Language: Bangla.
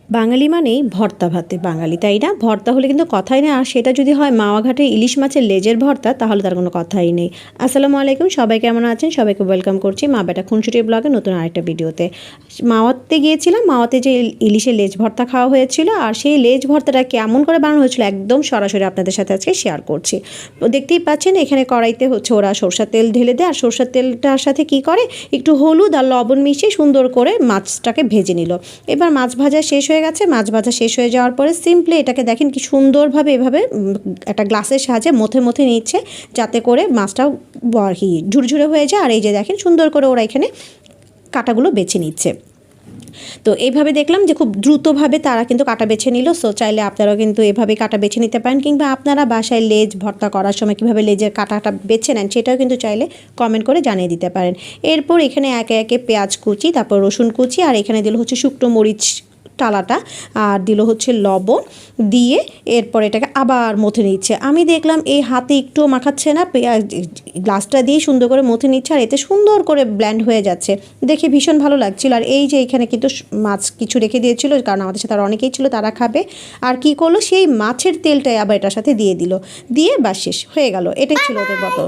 বাঙালি মানেই ভর্তা ভাতে বাঙালি, তাই না? ভর্তা হলে কিন্তু কথাই নেই। আর সেটা যদি হয় মাওয়া ঘাটের ইলিশ মাছের লেজের ভর্তা, তাহলে তার কোনো কথাই নেই। আসসালামু আলাইকুম, সবাই কেমন আছেন? সবাইকে ওয়েলকাম করছি মা বেটা খুনসুটির ব্লগে নতুন আরেকটা ভিডিওতে। মাওয়াতে গিয়েছিলাম, মাওয়াতে যে ইলিশের লেজ ভর্তা খাওয়া হয়েছিল, আর সেই লেজ ভর্তাটা কেমন করে বানানো হয়েছিল একদম সরাসরি আপনাদের সাথে আজকে শেয়ার করছি। দেখতেই পাচ্ছেন এখানে কড়াইতে হচ্ছে ওরা সরষের তেল ঢেলে দেয়, আর সরষের তেলটার সাথে কি করে একটু হলুদ আর লবণ মিশিয়ে সুন্দর করে মাছটাকে ভেজে নিল। এবার মাছ ভাজা শেষ হয়ে গেছে। মাছ ভাজা শেষ হয়ে যাওয়ার পরে সিম্পলি এটাকে দেখেন কি সুন্দরভাবে এভাবে একটা গ্লাসের সাহায্যে মথে মথে নিচ্ছে, যাতে করে মাছটাও আর কি ঝুরঝুরে হয়ে যায়। আর এই যে দেখেন সুন্দর করে ওরা এখানে কাঁটাগুলো বেছে নিচ্ছে। তো এইভাবে দেখলাম যে খুব দ্রুতভাবে তারা কিন্তু কাটা বেছে নিল। সো চাইলে আপনারাও কিন্তু এভাবে কাটা বেছে নিতে পারেন, কিংবা আপনারা বাসায় লেজ ভর্তা করার সময় কীভাবে লেজের কাটাটা বেছে নেন সেটাও কিন্তু চাইলে কমেন্ট করে জানিয়ে দিতে পারেন। এরপর এখানে একে একে পেঁয়াজ কুচি, তারপর রসুন কুচি, আর এখানে দিল হচ্ছে শুকনো মরিচ টালাটা, আর দিল হচ্ছে লবণ দিয়ে এরপর এটাকে আবার মথে নিচ্ছে। আমি দেখলাম এই হাতে একটু মাখাচ্ছে না, পেঁয়াজ গ্লাসটা দিয়ে সুন্দর করে মথে নিচ্ছে, আর এতে সুন্দর করে ব্ল্যান্ড হয়ে যাচ্ছে, দেখে ভীষণ ভালো লাগছিল। আর এই যে এখানে কিন্তু মাছ কিছু রেখে দিয়েছিল, কারণ আমাদের সাথে আর অনেকেই ছিল, তারা খাবে। আর কি করলো, সেই মাছের তেলটাই আবার এটার সাথে দিয়ে দিল, দিয়ে বাস শেষ হয়ে গেল। এটাই ছিল ওদের মতো।